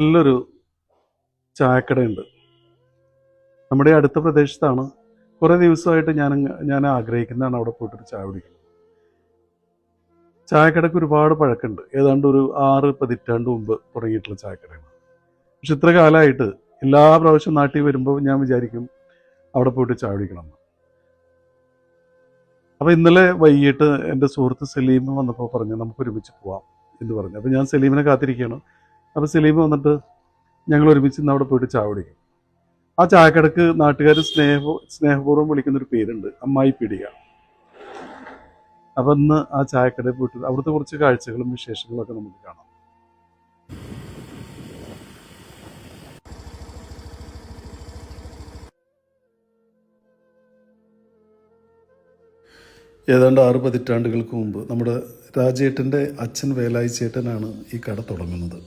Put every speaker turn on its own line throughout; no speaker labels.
നല്ലൊരു ചായക്കടയുണ്ട്. നമ്മുടെ അടുത്ത പ്രദേശത്താണ്. കുറേ ദിവസമായിട്ട് ഞാൻ ആഗ്രഹിക്കുന്നതാണ് അവിടെ പോയിട്ടൊരു ചായ കുടിക്കുന്നത്. ചായക്കടയ്ക്ക് ഒരുപാട് പഴക്കമുണ്ട്. ഏതാണ്ട് ഒരു 6 പതിറ്റാണ്ട് മുമ്പ് തുടങ്ങിയിട്ടുള്ള ചായക്കടയാണ്. പക്ഷെ ഇത്ര കാലമായിട്ട് എല്ലാ പ്രാവശ്യവും നാട്ടിൽ വരുമ്പോൾ ഞാൻ വിചാരിക്കും അവിടെ പോയിട്ട് ചായ കുടിക്കണമെന്ന്. അപ്പോൾ ഇന്നലെ വൈകിട്ട് എൻ്റെ സുഹൃത്ത് സലീം വന്നപ്പോൾ പറഞ്ഞു നമുക്ക് ഒരുമിച്ച് പോവാം എന്ന് പറഞ്ഞു. അപ്പോൾ ഞാൻ സലീമിനെ കാത്തിരിക്കുകയാണ്. അപ്പോൾ സലീം വന്നിട്ട് ഞങ്ങൾ ഒരുമിച്ച് ഇന്ന് അവിടെ പോയിട്ട് ചായ കുടിക്കും. ആ ചായക്കടക്ക് നാട്ടുകാർ സ്നേഹപൂർവ്വം വിളിക്കുന്നൊരു പേരുണ്ട്, അമ്മായി പീടിക. അപ്പം ഇന്ന് ആ ചായക്കടയിൽ പോയിട്ട് അവിടുത്തെ കുറച്ച് കാഴ്ചകളും വിശേഷങ്ങളും ഒക്കെ നമുക്ക് കാണാം. ഏതാണ്ട് 6 പതിറ്റാണ്ടുകൾക്ക് മുമ്പ് നമ്മുടെ രാജേട്ടൻ്റെ അച്ഛൻ വേലായി ചേട്ടനാണ് ഈ കട തുടങ്ങുന്നത്.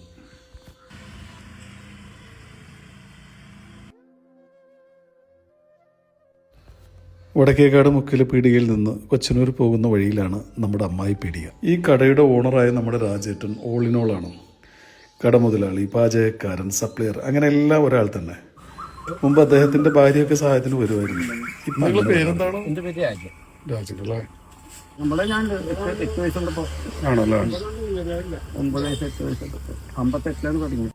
വടക്കേക്കാട് മുക്കിലെ പീടികയിൽ നിന്ന് കൊച്ചനൂർ പോകുന്ന വഴിയിലാണ് നമ്മുടെ അമ്മായി പീടിക. ഈ കടയുടെ ഓണറായ നമ്മുടെ രാജേട്ടൻ ഓളിനോളാണ്. കട മുതലാളി, പാചകക്കാരൻ, സപ്ലയർ, അങ്ങനെ എല്ലാം ഒരാൾ തന്നെ. മുമ്പ് അദ്ദേഹത്തിന്റെ ഭാര്യയൊക്കെ സഹായത്തിന് വരുമായിരുന്നു. നിങ്ങളുടെ പേരെന്താണ്? രാജേട്ടല്ലേ? ആണല്ലേ? 58 തുടങ്ങി.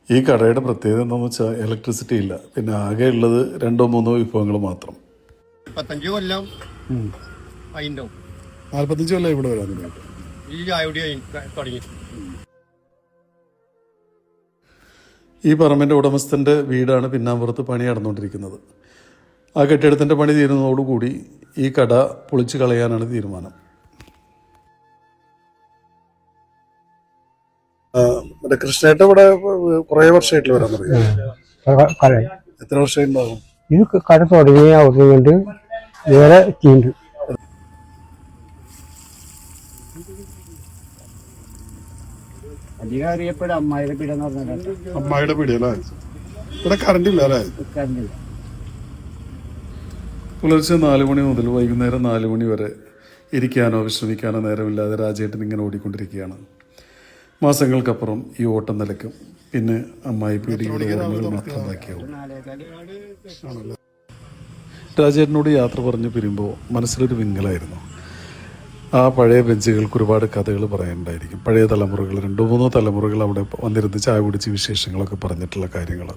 ഈ കടയുടെ പ്രത്യേകത എന്താണെന്ന് വെച്ചാൽ ഇലക്ട്രിസിറ്റി ഇല്ല. പിന്നെ ആകെ ഉള്ളത് 2-3 വിഭവങ്ങൾ മാത്രം. 45 കൊല്ലം ഇവിടെ വരാൻ തുടങ്ങി. ഈ പറമ്പിന്റെ ഉടമസ്ഥന്റെ വീടാണ് പിന്നാമ്പുറത്ത് പണി നടന്നുകൊണ്ടിരിക്കുന്നത്. ആ കെട്ടിടത്തിന്റെ പണി തീരുന്നതോടുകൂടി ഈ കട പൊളിച്ചു കളയാനാണ് തീരുമാനം. കൃഷ്ണേട്ട ഇവിടെ കുറെ വർഷമായിട്ട് വരാൻ തുടങ്ങി. എത്ര വർഷമായിട്ടുണ്ടാകും?
ഇത് കട തുടങ്ങിയ അവിടെ വേറെ ചെയ്യുന്നുണ്ട്. അധികം അറിയപ്പെടും അമ്മായിയുടെ പീഠ എന്ന് പറഞ്ഞാൽ.
അമ്മായിയുടെ പീഠ അല്ലേ? ഇവിടെ കറണ്ട് ഇല്ല അല്ലേ?
കറണ്ടില്ല.
പുലർച്ചെ 4 മണി മുതൽ വൈകുന്നേരം 4 മണി വരെ ഇരിക്കാനോ വിശ്രമിക്കാനോ നേരമില്ലാതെ രാജേട്ടൻ ഇങ്ങനെ ഓടിക്കൊണ്ടിരിക്കുകയാണ്. മാസങ്ങൾക്കപ്പുറം ഈ ഓട്ടം നിലയ്ക്കും. പിന്നെ അമ്മായി പീടികയുടെ ഓർമ്മകൾ മാത്രം ബാക്കിയാവും. രാജേട്ടനോട് യാത്ര പറഞ്ഞു പിരിയുമ്പോൾ മനസ്സിലൊരു വിങ്ങലായിരുന്നു. ആ പഴയ ബെഞ്ചുകൾക്ക് ഒരുപാട് കഥകൾ പറയാനുണ്ടായിരിക്കും. പഴയ തലമുറകൾ, 2-3 തലമുറകൾ അവിടെ വന്നിരുന്ന് ചായ കുടിച്ച് വിശേഷങ്ങളൊക്കെ പറഞ്ഞിട്ടുള്ള കാര്യങ്ങൾ.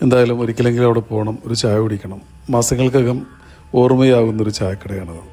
എന്തായാലും ഒരിക്കലെങ്കിലും അവിടെ പോകണം, ഒരു ചായ കുടിക്കണം. മാസങ്ങൾക്കകം ഓർമ്മയാകുന്നൊരു ചായക്കടയാണത്.